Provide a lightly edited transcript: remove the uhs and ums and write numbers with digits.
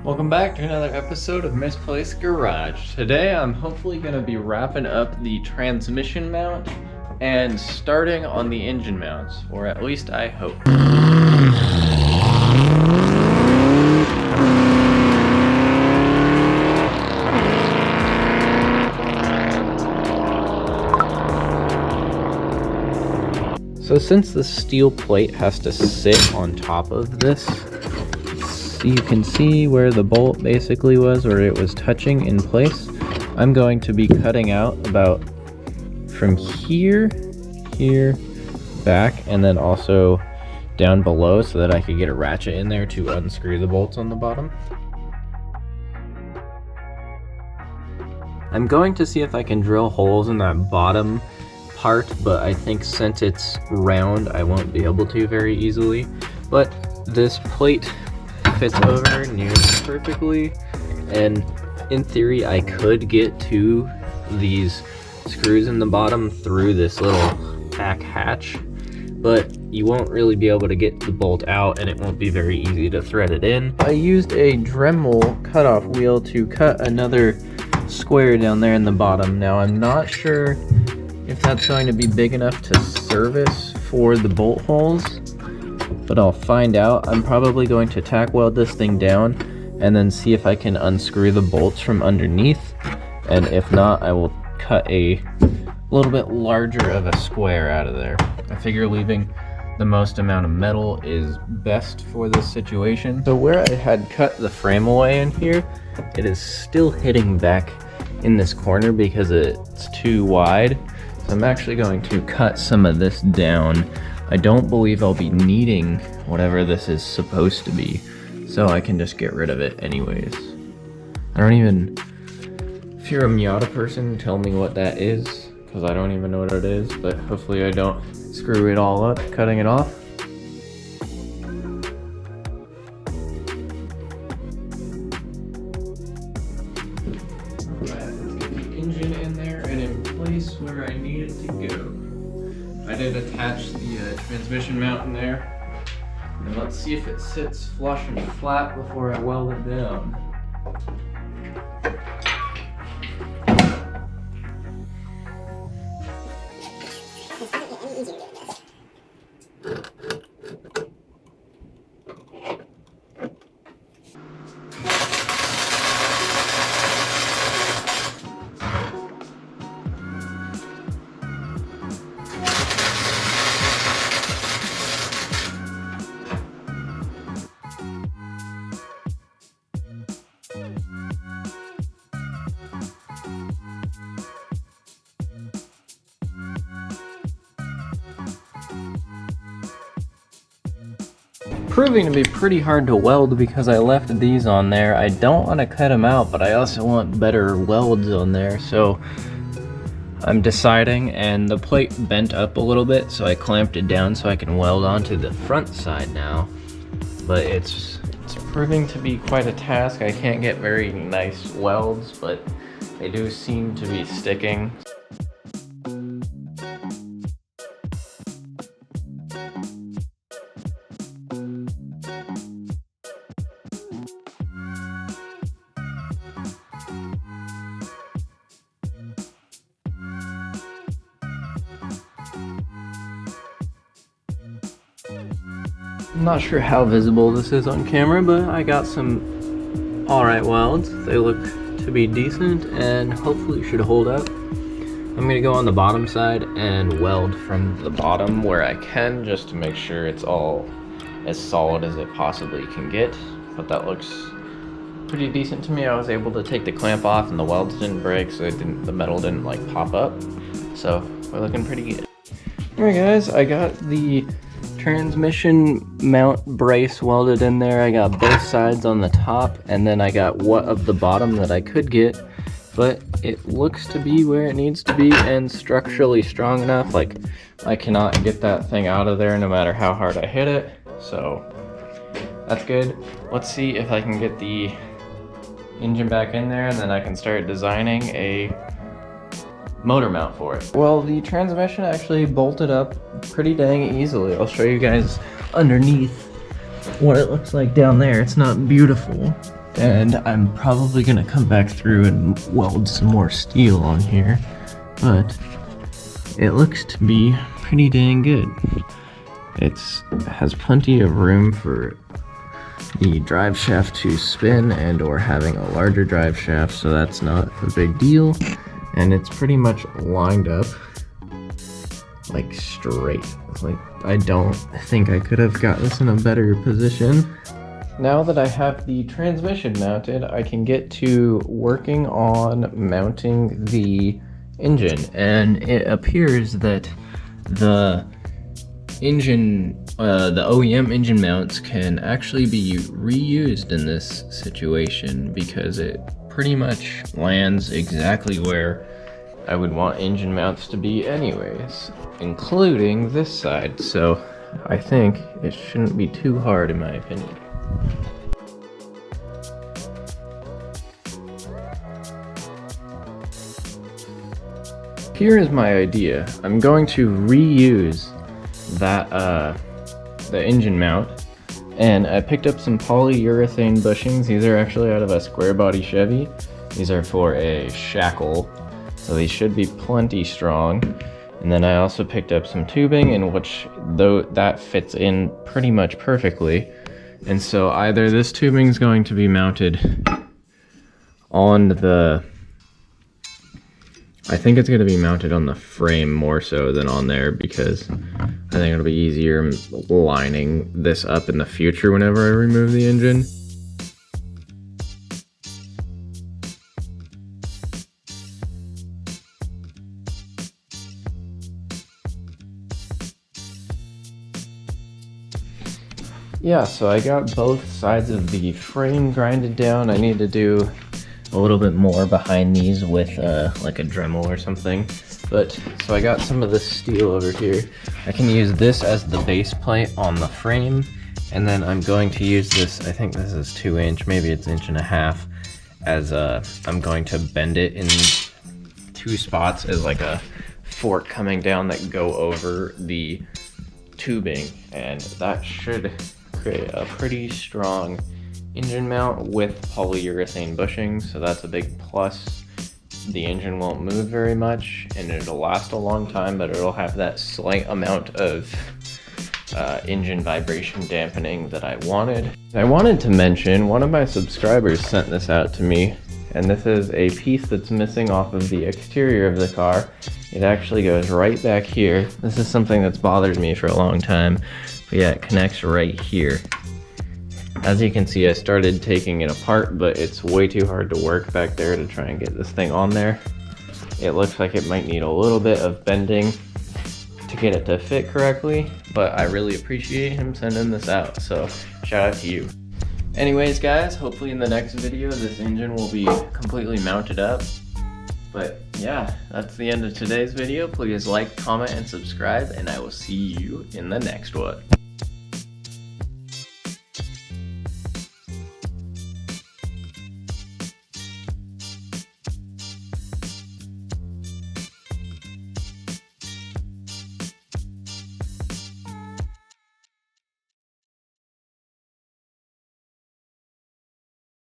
Welcome back to another episode of Misplaced Garage. Today I'm hopefully going to be wrapping up the transmission mount and starting on the engine mounts, or at least I hope. So since the steel plate has to sit on top of this, you can see where the bolt basically was, where it was touching in place. I'm going to be cutting out about from here, back, and then also down below so that I could get a ratchet in there to unscrew the bolts on the bottom. I'm going to see if I can drill holes in that bottom part, but I think since it's round I won't be able to very easily. But this plate fits over nearly perfectly, and in theory I could get to these screws in the bottom through this little back hatch, but you won't really be able to get the bolt out and it won't be very easy to thread it in. I used a Dremel cutoff wheel to cut another square down there in the bottom. Now I'm not sure if that's going to be big enough to service for the bolt holes, but I'll find out. I'm probably going to tack weld this thing down and then see if I can unscrew the bolts from underneath, and if not, I will cut a little bit larger of a square out of there. I figure leaving the most amount of metal is best for this situation. So where I had cut the frame away in here, it is still hitting back in this corner because it's too wide. So I'm actually going to cut some of this down. I don't believe I'll be needing whatever this is supposed to be, so I can just get rid of it anyways. I don't even, if you're a Miata person, tell me what that is, because I don't even know what it is, but hopefully I don't screw it all up cutting it off. Alright, let's get the engine in there and in place where I need it to go. I did attach the transmission mount in there, and let's see if it sits flush and flat before I weld it down. Proving to be pretty hard to weld because I left these on there. I don't want to cut them out, but I also want better welds on there, so I'm deciding, and the plate bent up a little bit, so I clamped it down so I can weld onto the front side now. But it's proving to be quite a task. I can't get very nice welds, but they do seem to be sticking. I'm not sure how visible this is on camera, but I got some alright welds. They look to be decent and hopefully should hold up. I'm going to go on the bottom side and weld from the bottom where I can, just to make sure it's all as solid as it possibly can get. But that looks pretty decent to me. I was able to take the clamp off and the welds didn't break, so the metal didn't like pop up. So we're looking pretty good. Alright guys, I got the transmission mount brace welded in there. I got both sides on the top, and then I got what of the bottom that I could get, but it looks to be where it needs to be and structurally strong enough. Like, I cannot get that thing out of there no matter how hard I hit it, so that's good. Let's see if I can get the engine back in there, and then I can start designing a motor mount for it. Well, the transmission actually bolted up pretty dang easily. I'll show you guys underneath what it looks like down there. It's not beautiful, And I'm probably gonna come back through and weld some more steel on here, but it looks to be pretty dang good. It has plenty of room for the drive shaft to spin and or having a larger drive shaft, so that's not a big deal. And it's pretty much lined up like straight. Like, I don't think I could have got this in a better position. Now that I have the transmission mounted, I can get to working on mounting the engine, and it appears that the engine, the OEM engine mounts can actually be reused in this situation because it pretty much lands exactly where I would want engine mounts to be anyways, including this side, so I think it shouldn't be too hard in my opinion. Here is my idea. I'm going to reuse that the engine mount, and I picked up some polyurethane bushings. These are actually out of a square body Chevy. These are for a shackle, so these should be plenty strong. And then I also picked up some tubing, in which though that fits in pretty much perfectly. And so either this tubing is going to be mounted on the, I think it's going to be mounted on the frame more so than on there, because I think it'll be easier lining this up in the future whenever I remove the engine. Yeah, so I got both sides of the frame grinded down. I need to do a little bit more behind these with like a Dremel or something. But so I got some of this steel over here. I can use this as the base plate on the frame, and then I'm going to use this, I think this is 2-inch, maybe it's 1.5 inch, as I'm going to bend it in 2 spots as like a fork coming down that go over the tubing, and that should create a pretty strong engine mount with polyurethane bushings, so that's a big plus. The engine won't move very much and it'll last a long time, but it'll have that slight amount of engine vibration dampening that I wanted. I wanted to mention, one of my subscribers sent this out to me, and this is a piece that's missing off of the exterior of the car. It actually goes right back here. This is something that's bothered me for a long time, but yeah, it connects right here. As you can see, I started taking it apart, but it's way too hard to work back there to try and get this thing on there. It looks like it might need a little bit of bending to get it to fit correctly, but I really appreciate him sending this out, so shout out to you. Anyways guys, hopefully in the next video this engine will be completely mounted up. But yeah, that's the end of today's video. Please like, comment, and subscribe, and I will see you in the next one.